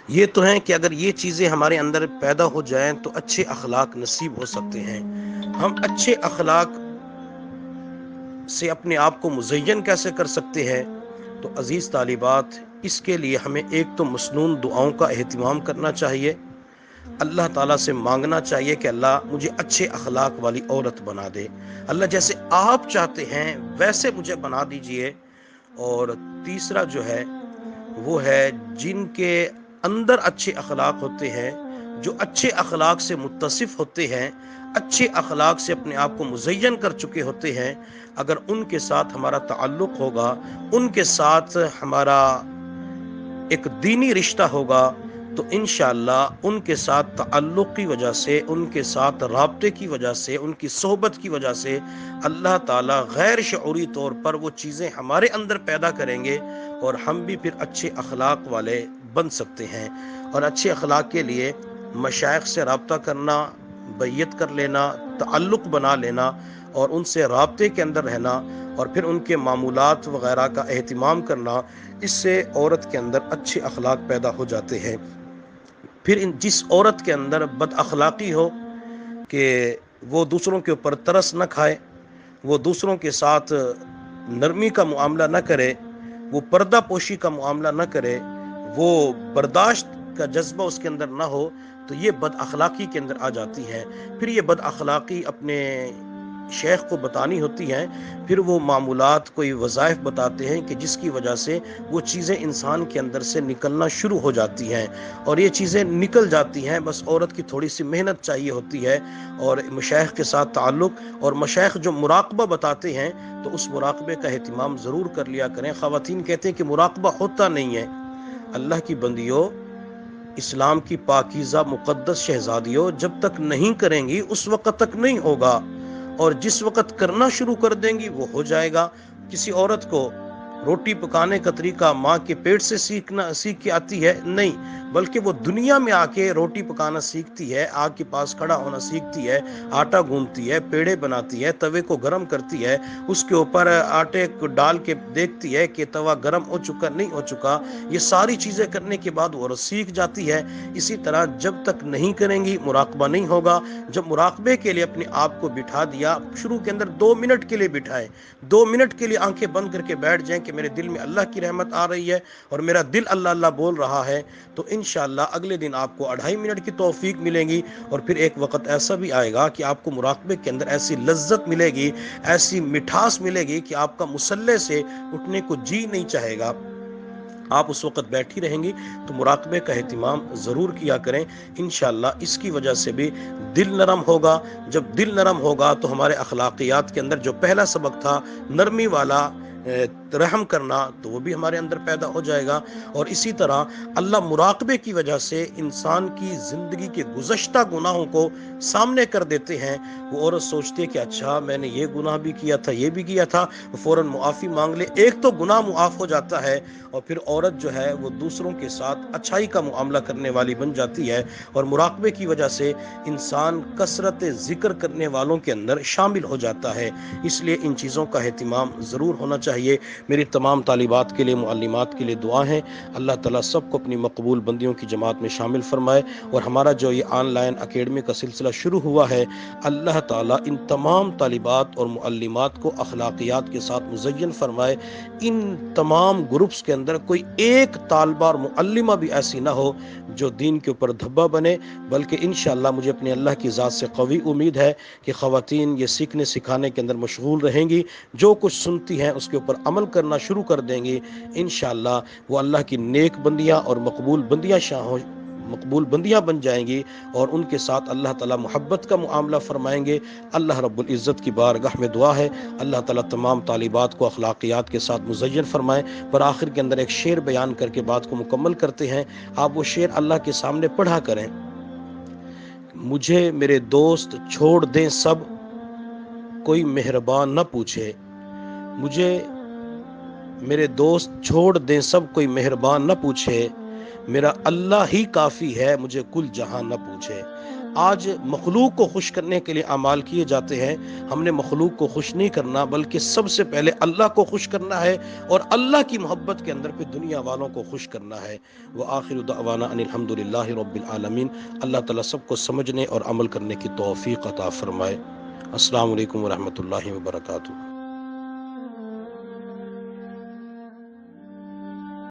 یہ تو ہیں کہ اگر یہ چیزیں ہمارے اندر پیدا ہو جائیں تو اچھے اخلاق نصیب ہو سکتے ہیں۔ ہم اچھے اخلاق سے اپنے آپ کو مزین کیسے کر سکتے ہیں؟ تو عزیز طالبات، اس کے لیے ہمیں ایک تو مسنون دعاؤں کا اہتمام کرنا چاہیے، اللہ تعالیٰ سے مانگنا چاہیے کہ اللہ مجھے اچھے اخلاق والی عورت بنا دے، اللہ جیسے آپ چاہتے ہیں ویسے مجھے بنا دیجئے۔ اور تیسرا جو ہے وہ ہے جن کے اندر اچھے اخلاق ہوتے ہیں، جو اچھے اخلاق سے متصف ہوتے ہیں، اچھے اخلاق سے اپنے آپ کو مزین کر چکے ہوتے ہیں، اگر ان کے ساتھ ہمارا تعلق ہوگا، ان کے ساتھ ہمارا ایک دینی رشتہ ہوگا، تو انشاءاللہ ان کے ساتھ تعلق کی وجہ سے، ان کے ساتھ رابطے کی وجہ سے، ان کی صحبت کی وجہ سے اللہ تعالیٰ غیر شعوری طور پر وہ چیزیں ہمارے اندر پیدا کریں گے، اور ہم بھی پھر اچھے اخلاق والے بن سکتے ہیں۔ اور اچھے اخلاق کے لیے مشائخ سے رابطہ کرنا، بیعت کر لینا، تعلق بنا لینا، اور ان سے رابطے کے اندر رہنا، اور پھر ان کے معمولات وغیرہ کا اہتمام کرنا، اس سے عورت کے اندر اچھے اخلاق پیدا ہو جاتے ہیں۔ پھر جس عورت کے اندر بد اخلاقی ہو کہ وہ دوسروں کے اوپر ترس نہ کھائے، وہ دوسروں کے ساتھ نرمی کا معاملہ نہ کرے، وہ پردہ پوشی کا معاملہ نہ کرے، وہ برداشت کا جذبہ اس کے اندر نہ ہو، تو یہ بد اخلاقی کے اندر آ جاتی ہے۔ پھر یہ بد اخلاقی اپنے شیخ کو بتانی ہوتی ہیں، پھر وہ معمولات کوئی وظائف بتاتے ہیں کہ جس کی وجہ سے وہ چیزیں انسان کے اندر سے نکلنا شروع ہو جاتی ہیں، اور یہ چیزیں نکل جاتی ہیں، بس عورت کی تھوڑی سی محنت چاہیے ہوتی ہے، اور مشائخ کے ساتھ تعلق، اور مشائخ جو مراقبہ بتاتے ہیں تو اس مراقبے کا اہتمام ضرور کر لیا کریں۔ خواتین کہتے ہیں کہ مراقبہ ہوتا نہیں ہے۔ اللہ کی بندیوں، اسلام کی پاکیزہ مقدس شہزادیوں، جب تک نہیں کریں گی اس وقت تک نہیں ہوگا، اور جس وقت کرنا شروع کر دیں گی وہ ہو جائے گا۔ کسی عورت کو روٹی پکانے کا طریقہ ماں کے پیٹ سے سیکھ کے آتی ہے؟ نہیں، بلکہ وہ دنیا میں آ کے روٹی پکانا سیکھتی ہے، آگ کے پاس کھڑا ہونا سیکھتی ہے، آٹا گوندتی ہے، پیڑے بناتی ہے، توے کو گرم کرتی ہے، اس کے اوپر آٹے کو ڈال کے دیکھتی ہے کہ توا گرم ہو چکا نہیں ہو چکا۔ یہ ساری چیزیں کرنے کے بعد وہ سیکھ جاتی ہے۔ اسی طرح جب تک نہیں کریں گی مراقبہ نہیں ہوگا۔ جب مراقبے کے لیے اپنے آپ کو بٹھا دیا، شروع کے اندر 2 منٹ کے لیے بٹھائیں، 2 منٹ کے لیے آنکھیں بند کر کے بیٹھ جائیں کہ میرے دل میں اللہ کی رحمت آ رہی ہے اور میرا دل اللہ اللہ بول رہا ہے، تو انشاءاللہ اگلے دن آپ کو 2.5 منٹ کی توفیق ملے گی، اور پھر ایک وقت ایسا بھی آئے گا کہ آپ کو مراقبے کے اندر ایسی لذت ملے گی، ایسی مٹھاس ملے گی کہ آپ کا مصلے سے اٹھنے کو جی نہیں چاہے گا۔ آپ اس وقت بیٹھی رہیں گی، تو مراقبے کا اہتمام ضرور کیا کریں، انشاءاللہ اس کی وجہ سے بھی دل نرم ہوگا۔ جب دل نرم ہوگا تو ہمارے اخلاقیات کے اندر جو پہلا سبق تھا نرمی والا، رحم کرنا، تو وہ بھی ہمارے اندر پیدا ہو جائے گا۔ اور اسی طرح اللہ مراقبے کی وجہ سے انسان کی زندگی کے گزشتہ گناہوں کو سامنے کر دیتے ہیں۔ وہ عورت سوچتی ہے کہ اچھا میں نے یہ گناہ بھی کیا تھا، یہ بھی کیا تھا، وہ فوراً معافی مانگ لے، ایک تو گناہ معاف ہو جاتا ہے، اور پھر عورت جو ہے وہ دوسروں کے ساتھ اچھائی کا معاملہ کرنے والی بن جاتی ہے، اور مراقبے کی وجہ سے انسان کثرت ذکر کرنے والوں کے اندر شامل ہو جاتا ہے۔ اس لیے ان چیزوں کا اہتمام ضرور ہونا چاہیے۔ میری تمام طالبات کے لیے، معلمات کے لیے دعا ہے، اللہ تعالیٰ سب کو اپنی مقبول بندیوں کی جماعت میں شامل فرمائے، اور ہمارا جو یہ آن لائن اکیڈمی کا سلسلہ شروع ہوا ہے، اللہ تعالیٰ ان تمام طالبات اور معلمات کو اخلاقیات کے ساتھ مزین فرمائے۔ ان تمام گروپس کے اندر کوئی ایک طالبہ اور معلمہ بھی ایسی نہ ہو جو دین کے اوپر دھبا بنے، بلکہ انشاءاللہ مجھے اپنے اللہ کی ذات سے قوی امید ہے کہ خواتین یہ سیکھنے سکھانے کے اندر مشغول رہیں گی، جو کچھ سنتی ہیں اس کے اوپر عمل کرنا شروع کر دیں گی، انشاءاللہ وہ اللہ کی نیک بندیاں اور مقبول بندیاں بن جائیں گی، اور ان کے ساتھ اللہ تعالیٰ محبت کا معاملہ فرمائیں گے۔ اللہ رب العزت کی بارگاہ میں دعا ہے اللہ تعالیٰ تمام طالبات کو اخلاقیات کے ساتھ مزین فرمائے۔ پر آخر کے اندر ایک شعر بیان کر کے بات کو مکمل کرتے ہیں۔ آپ وہ شعر اللہ کے سامنے پڑھا کریں: مجھے میرے دوست چھوڑ دیں سب، کوئی مہربان نہ پوچھے، مجھے میرے دوست چھوڑ دیں سب، کوئی مہربان نہ پوچھے، میرا اللہ ہی کافی ہے، مجھے کل جہاں نہ پوچھے۔ آج مخلوق کو خوش کرنے کے لیے اعمال کیے جاتے ہیں. ہم نے مخلوق کو خوش نہیں کرنا بلکہ سب سے پہلے اللہ کو خوش کرنا ہے اور اللہ کی محبت کے اندر پہ دنیا والوں کو خوش کرنا ہے. وآخر دعوانا ان الحمدللہ رب العالمین. اللہ تعالیٰ سب کو سمجھنے اور عمل کرنے کی توفیق عطا فرمائے. السلام علیکم ورحمۃ اللہ وبرکاتہ.